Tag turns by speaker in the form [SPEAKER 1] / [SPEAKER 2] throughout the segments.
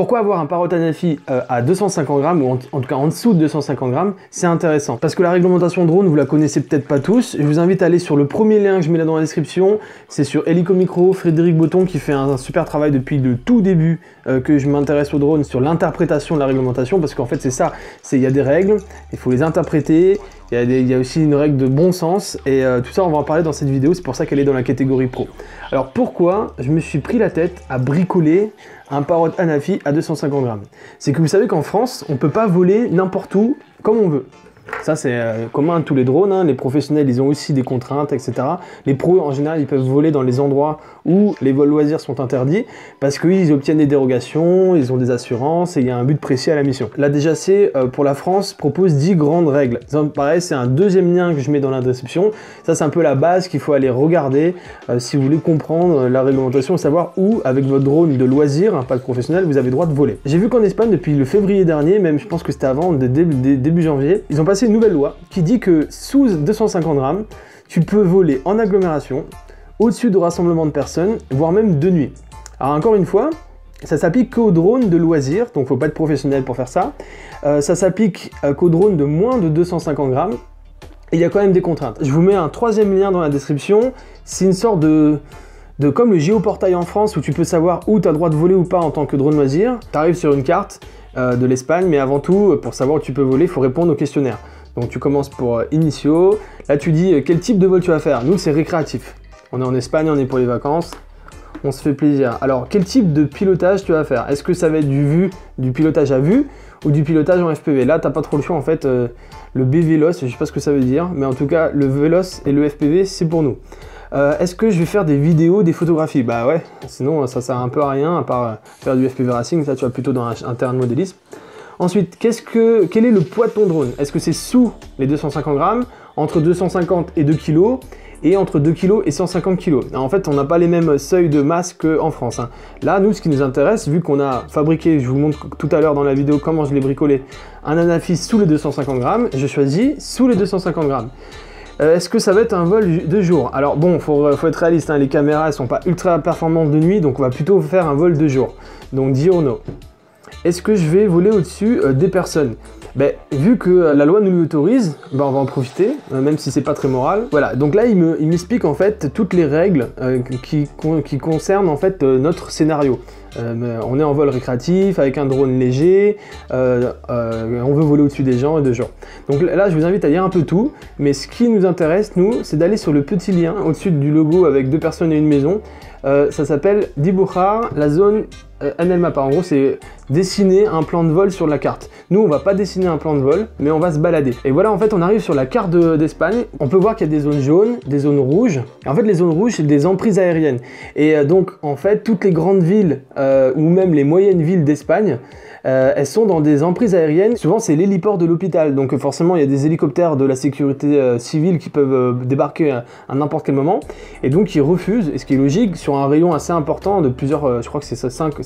[SPEAKER 1] Pourquoi avoir un Parrot Anafi à 250 grammes, ou en tout cas en dessous de 250 grammes, c'est intéressant. Parce que la réglementation drone, vous la connaissez peut-être pas tous. Je vous invite à aller sur le premier lien que je mets là dans la description. C'est sur Helico Micro, Frédéric Botton qui fait un super travail depuis le tout début que je m'intéresse au drone sur l'interprétation de la réglementation. Parce qu'en fait c'est ça, il y a des règles, il faut les interpréter. Il y a aussi une règle de bon sens et tout ça on va en parler dans cette vidéo, c'est pour ça qu'elle est dans la catégorie pro. Alors pourquoi je me suis pris la tête à bricoler un Parrot Anafi à 250 grammes? C'est que vous savez qu'en France, on ne peut pas voler n'importe où comme on veut. Ça c'est commun à tous les drones, hein. Les professionnels ils ont aussi des contraintes, etc. Les pros en général ils peuvent voler dans les endroits où les vols loisirs sont interdits parce qu'ils obtiennent des dérogations, ils ont des assurances et il y a un but précis à la mission. La DGAC pour la France propose 10 grandes règles. Pareil, c'est un deuxième lien que je mets dans la description. Ça c'est un peu la base qu'il faut aller regarder si vous voulez comprendre la réglementation et savoir où avec votre drone de loisir, hein, pas de professionnel, vous avez le droit de voler. J'ai vu qu'en Espagne depuis le février dernier, même je pense que c'était avant, début janvier, ils ont passé une nouvelle loi qui dit que sous 250 grammes, tu peux voler en agglomération, au-dessus de rassemblements de personnes, voire même de nuit. Alors encore une fois, ça s'applique qu'aux drones de loisirs, donc faut pas être professionnel pour faire ça. Ça s'applique qu'aux drones de moins de 250 grammes, et il y a quand même des contraintes. Je vous mets un troisième lien dans la description, c'est une sorte de comme le géoportail en France où tu peux savoir où tu as le droit de voler ou pas en tant que drone loisir. Tu arrives sur une carte de l'Espagne, mais avant tout, pour savoir où tu peux voler, il faut répondre au questionnaire. Donc tu commences pour initiaux, là tu dis quel type de vol tu vas faire. Nous c'est récréatif, on est en Espagne, on est pour les vacances, on se fait plaisir. Alors quel type de pilotage tu vas faire? Est-ce que ça va être du pilotage à vue ou du pilotage en FPV? Là t'as pas trop le choix en fait, le BVLOS, je sais pas ce que ça veut dire, mais en tout cas le VLOS et le FPV c'est pour nous. Est-ce que je vais faire des vidéos, des photographies? Bah ouais, sinon ça sert un peu à rien à part faire du FPV racing, ça tu vas plutôt dans un terrain de modélisme. Ensuite, quel est le poids de ton drone? Est-ce que c'est sous les 250 grammes, entre 250 et 2 kg, et entre 2 kg et 150 kg? En fait, on n'a pas les mêmes seuils de masse qu'en France, hein. Là, nous, ce qui nous intéresse, vu qu'on a fabriqué, je vous montre tout à l'heure dans la vidéo comment je l'ai bricolé, un Anafi sous les 250 grammes, je choisis sous les 250 grammes. Est-ce que ça va être un vol de jour? Alors bon, faut être réaliste, hein, les caméras elles sont pas ultra performantes de nuit, donc on va plutôt faire un vol de jour, donc diurno. Est-ce que je vais voler au-dessus des personnes? Ben, vu que la loi nous l'autorise, ben on va en profiter, même si c'est pas très moral. Voilà, donc là il m'explique en fait toutes les règles qui concernent en fait notre scénario. On est en vol récréatif avec un drone léger, on veut voler au-dessus des gens et de jour. Donc là je vous invite à lire un peu tout, mais ce qui nous intéresse nous, c'est d'aller sur le petit lien au-dessus du logo avec 2 personnes et une maison. Ça s'appelle Dibujar la zone en el mapa. En gros, c'est dessiner un plan de vol sur la carte. Nous, on va pas dessiner un plan de vol, mais on va se balader. Et voilà, en fait, on arrive sur la carte d'Espagne. On peut voir qu'il y a des zones jaunes, des zones rouges. Et en fait, les zones rouges, c'est des emprises aériennes. Et donc, en fait, toutes les grandes villes ou même les moyennes villes d'Espagne, elles sont dans des emprises aériennes. Souvent, c'est l'héliport de l'hôpital. Donc, forcément, il y a des hélicoptères de la sécurité civile qui peuvent débarquer à n'importe quel moment. Et donc, ils refusent, et ce qui est logique, sur un rayon assez important de plusieurs, je crois que c'est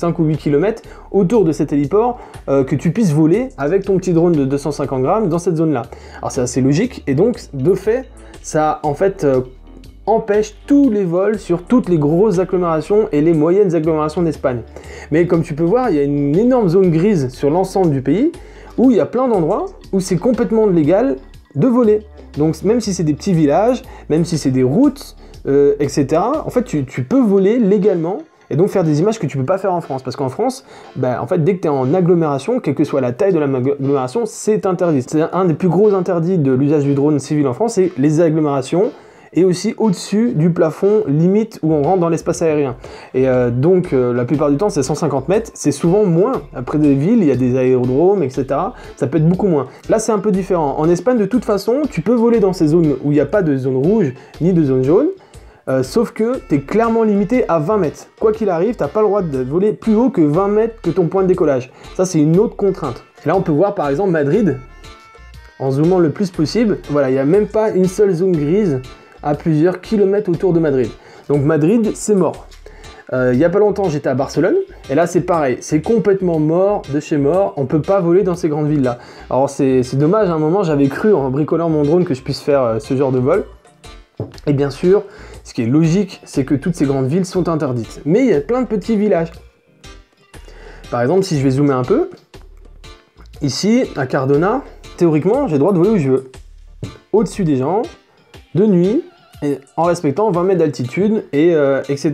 [SPEAKER 1] 5 ou 8 km autour de cet héliport, que tu puisses voler avec ton petit drone de 250 grammes dans cette zone-là. Alors, c'est assez logique. Et donc, de fait, ça, en fait, empêche tous les vols sur toutes les grosses agglomérations et les moyennes agglomérations d'Espagne. Mais comme tu peux voir, il y a une énorme zone grise sur l'ensemble du pays où il y a plein d'endroits où c'est complètement légal de voler. Donc même si c'est des petits villages, même si c'est des routes, etc., en fait tu peux voler légalement et donc faire des images que tu peux pas faire en France. Parce qu'en France, en fait, dès que tu es en agglomération, quelle que soit la taille de l'agglomération, c'est interdit. C'est un des plus gros interdits de l'usage du drone civil en France, c'est les agglomérations, et aussi au-dessus du plafond limite où on rentre dans l'espace aérien. Et donc la plupart du temps c'est 150 mètres, c'est souvent moins. Après des villes, il y a des aérodromes, etc. Ça peut être beaucoup moins. Là c'est un peu différent. En Espagne de toute façon, tu peux voler dans ces zones où il n'y a pas de zone rouge ni de zone jaune, sauf que tu es clairement limité à 20 mètres. Quoi qu'il arrive, tu n'as pas le droit de voler plus haut que 20 mètres que ton point de décollage. Ça c'est une autre contrainte. Là on peut voir par exemple Madrid, en zoomant le plus possible, voilà, il n'y a même pas une seule zone grise à plusieurs kilomètres autour de Madrid. Donc Madrid, c'est mort. Il n'y a pas longtemps, j'étais à Barcelone, et là c'est pareil, c'est complètement mort de chez mort, on peut pas voler dans ces grandes villes-là. Alors c'est dommage, à un moment j'avais cru en bricolant mon drone que je puisse faire ce genre de vol. Et bien sûr, ce qui est logique, c'est que toutes ces grandes villes sont interdites. Mais il y a plein de petits villages. Par exemple, si je vais zoomer un peu, ici, à Cardona, théoriquement, j'ai le droit de voler où je veux. Au-dessus des gens, de nuit, et en respectant 20 mètres d'altitude, etc.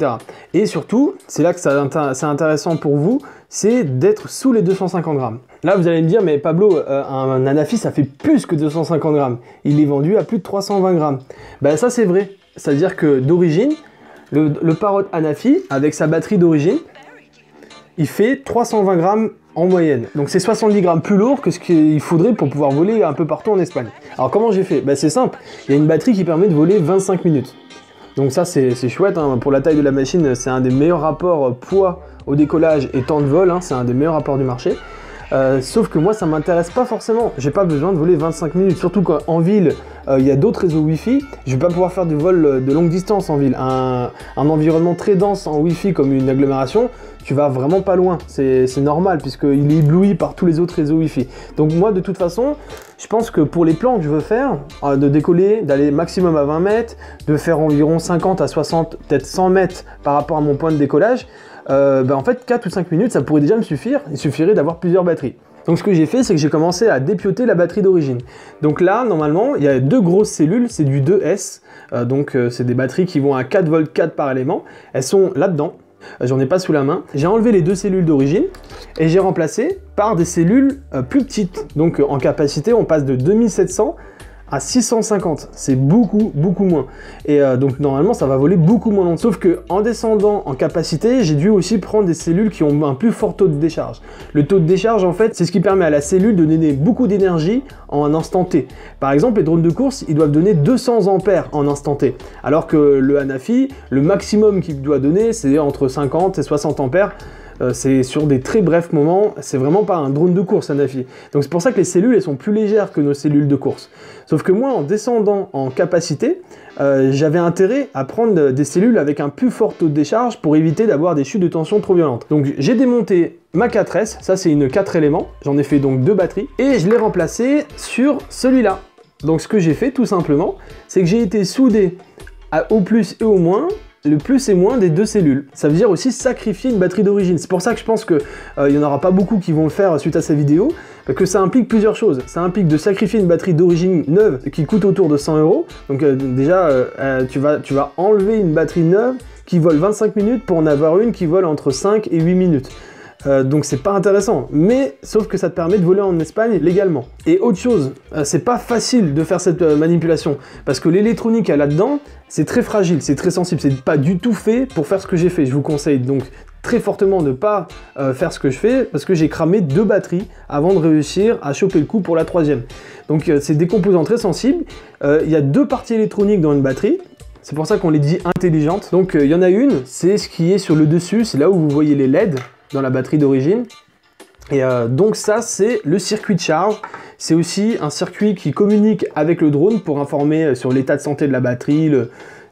[SPEAKER 1] Et surtout, c'est là que c'est intéressant pour vous, c'est d'être sous les 250 grammes. Là, vous allez me dire, mais Pablo, un Anafi, ça fait plus que 250 grammes. Il est vendu à plus de 320 grammes. Ben ça, c'est vrai. C'est-à-dire que d'origine, le Parrot Anafi, avec sa batterie d'origine, il fait 320 grammes en moyenne. Donc c'est 70 grammes plus lourd que ce qu'il faudrait pour pouvoir voler un peu partout en Espagne. Alors comment j'ai fait? Ben, c'est simple, il y a une batterie qui permet de voler 25 minutes. Donc ça c'est chouette, hein. Pour la taille de la machine, c'est un des meilleurs rapports poids au décollage et temps de vol, hein. C'est un des meilleurs rapports du marché. Sauf que moi ça m'intéresse pas forcément, j'ai pas besoin de voler 25 minutes, surtout qu'en ville il y a d'autres réseaux Wi-Fi, je vais pas pouvoir faire du vol de longue distance en ville. Un environnement très dense en Wi-Fi comme une agglomération, tu vas vraiment pas loin, c'est normal puisqu'il est ébloui par tous les autres réseaux Wi-Fi. Donc moi de toute façon, je pense que pour les plans que je veux faire, de décoller, d'aller maximum à 20 mètres, de faire environ 50 à 60, peut-être 100 mètres par rapport à mon point de décollage, en fait 4 ou 5 minutes ça pourrait déjà me suffire, il suffirait d'avoir plusieurs batteries. Donc ce que j'ai fait, c'est que j'ai commencé à dépioter la batterie d'origine. Donc là, normalement, il y a deux grosses cellules, c'est du 2S, c'est des batteries qui vont à 4 volts 4 par élément, elles sont là-dedans, j'en ai pas sous la main. J'ai enlevé les deux cellules d'origine et j'ai remplacé par des cellules plus petites. Donc en capacité, on passe de 2700 à 650, c'est beaucoup moins. Et donc normalement ça va voler beaucoup moins longtemps. Sauf que en descendant en capacité, j'ai dû aussi prendre des cellules qui ont un plus fort taux de décharge. Le taux de décharge en fait, c'est ce qui permet à la cellule de donner beaucoup d'énergie en un instant T. Par exemple, les drones de course, ils doivent donner 200 ampères en instant T. Alors que le Anafi, le maximum qu'il doit donner, c'est entre 50 et 60 ampères. C'est sur des très brefs moments, c'est vraiment pas un drone de course Anafi. Donc c'est pour ça que les cellules elles sont plus légères que nos cellules de course. Sauf que moi en descendant en capacité, j'avais intérêt à prendre des cellules avec un plus fort taux de décharge pour éviter d'avoir des chutes de tension trop violentes. Donc j'ai démonté ma 4S, ça c'est une 4 éléments, j'en ai fait donc 2 batteries, et je l'ai remplacé sur celui-là. Donc ce que j'ai fait tout simplement, c'est que j'ai été soudé au plus et au moins, le plus et moins des deux cellules. Ça veut dire aussi sacrifier une batterie d'origine. C'est pour ça que je pense qu'il n'y en aura pas beaucoup qui vont le faire suite à cette vidéo, parce que ça implique plusieurs choses. Ça implique de sacrifier une batterie d'origine neuve qui coûte autour de 100 €. Donc déjà, tu vas enlever une batterie neuve qui vole 25 minutes pour en avoir une qui vole entre 5 et 8 minutes. Donc c'est pas intéressant, mais sauf que ça te permet de voler en Espagne légalement. Et autre chose, c'est pas facile de faire cette manipulation, parce que l'électronique qu'il y a là-dedans, c'est très fragile, c'est très sensible, c'est pas du tout fait pour faire ce que j'ai fait. Je vous conseille donc très fortement de ne pas faire ce que je fais, parce que j'ai cramé 2 batteries avant de réussir à choper le coup pour la 3e. Donc c'est des composants très sensibles, il y a 2 parties électroniques dans une batterie. C'est pour ça qu'on les dit intelligentes. Donc il y en a une, c'est ce qui est sur le dessus, c'est là où vous voyez les LED dans la batterie d'origine. Et donc ça c'est le circuit de charge. C'est aussi un circuit qui communique avec le drone pour informer sur l'état de santé de la batterie,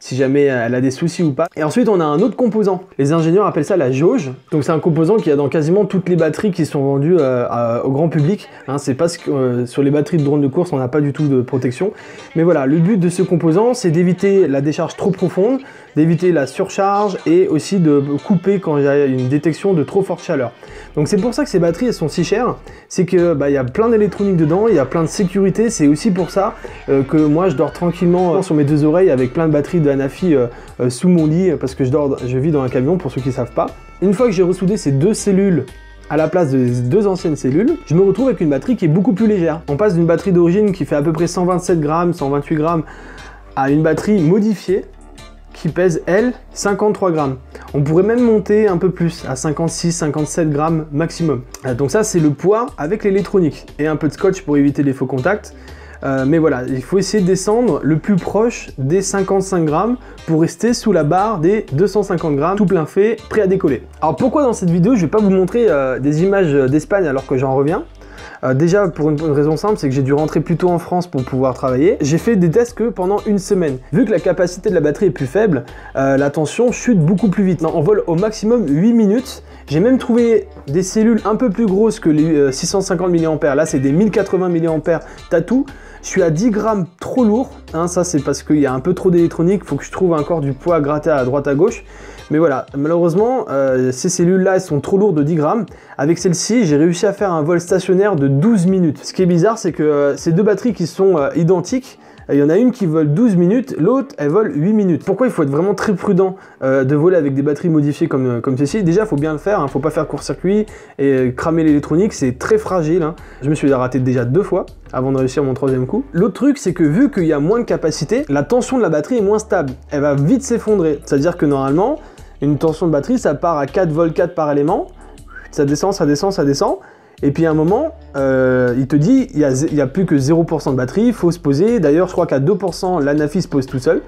[SPEAKER 1] si jamais elle a des soucis ou pas. Et ensuite on a un autre composant, les ingénieurs appellent ça la jauge. Donc c'est un composant qui y a dans quasiment toutes les batteries qui sont vendues au grand public, hein. C'est pas sur les batteries de drones de course on n'a pas du tout de protection. Mais voilà, le but de ce composant c'est d'éviter la décharge trop profonde, d'éviter la surcharge et aussi de couper quand il y a une détection de trop forte chaleur. Donc c'est pour ça que ces batteries elles sont si chères, c'est que il y a plein d'électronique dedans, il y a plein de sécurité, c'est aussi pour ça que moi je dors tranquillement sur mes 2 oreilles avec plein de batteries de Anafi sous mon lit, parce que je vis dans un camion pour ceux qui ne savent pas. Une fois que j'ai ressoudé ces 2 cellules à la place des 2 anciennes cellules, je me retrouve avec une batterie qui est beaucoup plus légère. On passe d'une batterie d'origine qui fait à peu près 127 grammes, 128 grammes à une batterie modifiée qui pèse, elle, 53 grammes. On pourrait même monter un peu plus, à 56, 57 grammes maximum. Donc ça, c'est le poids avec l'électronique et un peu de scotch pour éviter les faux contacts. Mais voilà, il faut essayer de descendre le plus proche des 55 grammes pour rester sous la barre des 250 grammes, tout plein fait, prêt à décoller. Alors pourquoi dans cette vidéo, je vais pas vous montrer des images d'Espagne alors que j'en reviens? Déjà pour une raison simple, c'est que j'ai dû rentrer plus tôt en France pour pouvoir travailler. J'ai fait des tests que pendant une semaine. Vu que la capacité de la batterie est plus faible, la tension chute beaucoup plus vite. On vole au maximum 8 minutes. J'ai même trouvé des cellules un peu plus grosses que les 650 mAh. Là c'est des 1080 mAh Tatou. Je suis à 10 grammes trop lourd, hein, ça c'est parce qu'il y a un peu trop d'électronique, il faut que je trouve encore du poids à gratter à droite à gauche. Mais voilà, malheureusement, ces cellules-là, elles sont trop lourdes de 10 grammes. Avec celle-ci, j'ai réussi à faire un vol stationnaire de 12 minutes. Ce qui est bizarre, c'est que ces deux batteries qui sont identiques, il y en a une qui vole 12 minutes, l'autre elle vole 8 minutes. Pourquoi il faut être vraiment très prudent de voler avec des batteries modifiées comme ceci? Déjà, il faut bien le faire, faut pas faire court-circuit et cramer l'électronique, c'est très fragile. Je me suis raté déjà 2 fois avant de réussir mon 3e coup. L'autre truc, c'est que vu qu'il y a moins de capacité, la tension de la batterie est moins stable. Elle va vite s'effondrer. C'est-à-dire que normalement, une tension de batterie, ça part à 4 volts 4 par élément. Ça descend, ça descend, ça descend. Et puis à un moment, il te dit, il y a plus que 0% de batterie, il faut se poser. D'ailleurs, je crois qu'à 2%, l'Anafi se pose tout seul.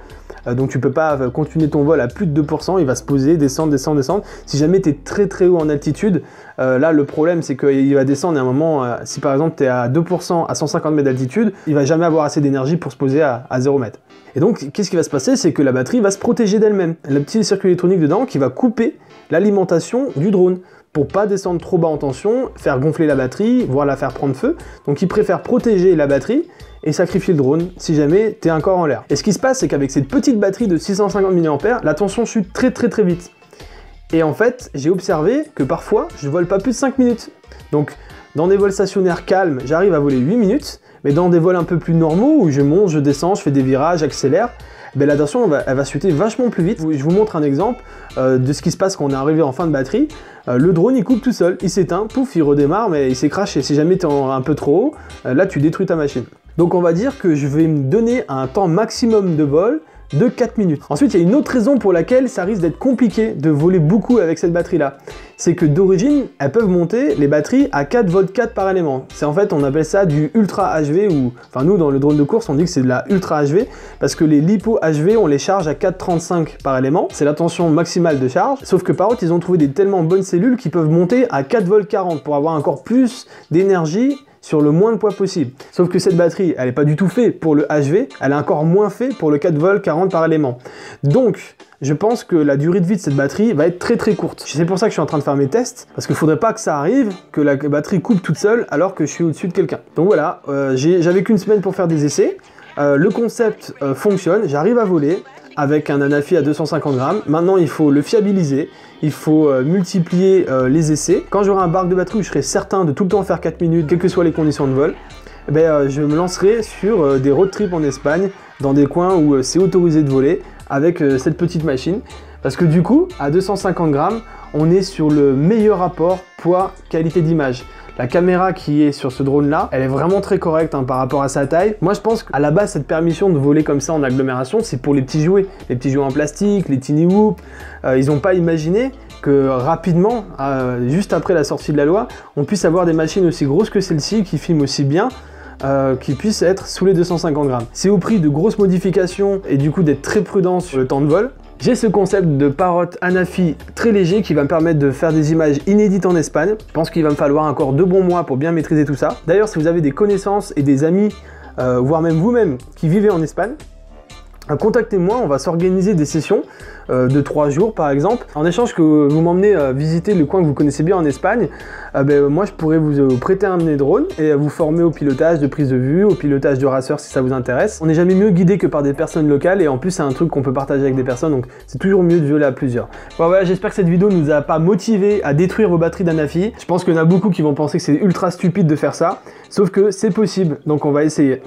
[SPEAKER 1] Donc tu peux pas continuer ton vol à plus de 2%, il va se poser, descendre, descendre, descendre. Si jamais tu es très très haut en altitude, là le problème c'est qu'il va descendre et à un moment, si par exemple tu es à 2% à 150 mètres d'altitude, il va jamais avoir assez d'énergie pour se poser à 0 mètres. Et donc, qu'est-ce qui va se passer? C'est que la batterie va se protéger d'elle-même. Le petit circuit électronique dedans qui va couper l'alimentation du drone, pour pas descendre trop bas en tension, faire gonfler la batterie, voire la faire prendre feu. Donc il préfère protéger la batterie et sacrifier le drone si jamais tu es encore en l'air. Et ce qui se passe, c'est qu'avec cette petite batterie de 650 mAh, la tension chute très vite. Et en fait, j'ai observé que parfois, je vole pas plus de 5 minutes. Donc dans des vols stationnaires calmes, j'arrive à voler 8 minutes, mais dans des vols un peu plus normaux, où je monte, je descends, je fais des virages, j'accélère, ben la tension elle va chuter vachement plus vite. Je vous montre un exemple de ce qui se passe quand on est arrivé en fin de batterie. Le drone il coupe tout seul, il s'éteint, pouf, il redémarre, mais il s'est crashé. Si jamais tu es un peu trop haut, là tu détruis ta machine. Donc on va dire que je vais me donner un temps maximum de vol de 4 minutes. Ensuite, il y a une autre raison pour laquelle ça risque d'être compliqué de voler beaucoup avec cette batterie-là. C'est que d'origine, elles peuvent monter les batteries à 4 volts 4 par élément. C'est en fait, on appelle ça du Ultra HV, ou enfin nous, dans le drone de course, on dit que c'est de la Ultra HV, parce que les LiPo HV, on les charge à 4,35 par élément. C'est la tension maximale de charge. Sauf que par contre, ils ont trouvé des tellement bonnes cellules qui peuvent monter à 4 volts 40 pour avoir encore plus d'énergie sur le moins de poids possible. Sauf que cette batterie, elle n'est pas du tout faite pour le HV, elle est encore moins faite pour le 4 volts 40 par élément. Donc, je pense que la durée de vie de cette batterie va être très courte. C'est pour ça que je suis en train de faire mes tests, parce qu'il ne faudrait pas que ça arrive, que la batterie coupe toute seule alors que je suis au-dessus de quelqu'un. Donc voilà, j'avais qu'une semaine pour faire des essais. Le concept fonctionne, j'arrive à voler avec un Anafi à 250 grammes. Maintenant, il faut le fiabiliser, il faut multiplier les essais. Quand j'aurai un barque de batterie où je serai certain de tout le temps faire 4 minutes, quelles que soient les conditions de vol, je me lancerai sur des road trips en Espagne, dans des coins où c'est autorisé de voler, avec cette petite machine. Parce que du coup, à 250 grammes, on est sur le meilleur rapport poids-qualité d'image. La caméra qui est sur ce drone-là, elle est vraiment très correcte par rapport à sa taille. Moi, je pense qu'à la base, cette permission de voler comme ça en agglomération, c'est pour les petits jouets en plastique, les Tiny Whoop. Ils n'ont pas imaginé que rapidement, juste après la sortie de la loi, on puisse avoir des machines aussi grosses que celle-ci qui filment aussi bien, qui puissent être sous les 250 grammes. C'est au prix de grosses modifications et du coup d'être très prudent sur le temps de vol. J'ai ce concept de Parrot Anafi très léger qui va me permettre de faire des images inédites en Espagne. Je pense qu'il va me falloir encore 2 bons mois pour bien maîtriser tout ça. D'ailleurs, si vous avez des connaissances et des amis, voire même vous-même, qui vivez en Espagne, contactez-moi, on va s'organiser des sessions de 3 jours par exemple. En échange que vous m'emmenez visiter le coin que vous connaissez bien en Espagne, moi je pourrais vous prêter un de mes drones et vous former au pilotage de prise de vue, au pilotage de racer si ça vous intéresse. On n'est jamais mieux guidé que par des personnes locales et en plus c'est un truc qu'on peut partager avec des personnes, donc c'est toujours mieux de voler à plusieurs. Bon, voilà, j'espère que cette vidéo ne nous a pas motivé à détruire vos batteries d'Anafi. Je pense qu'il y en a beaucoup qui vont penser que c'est ultra stupide de faire ça, sauf que c'est possible, donc on va essayer.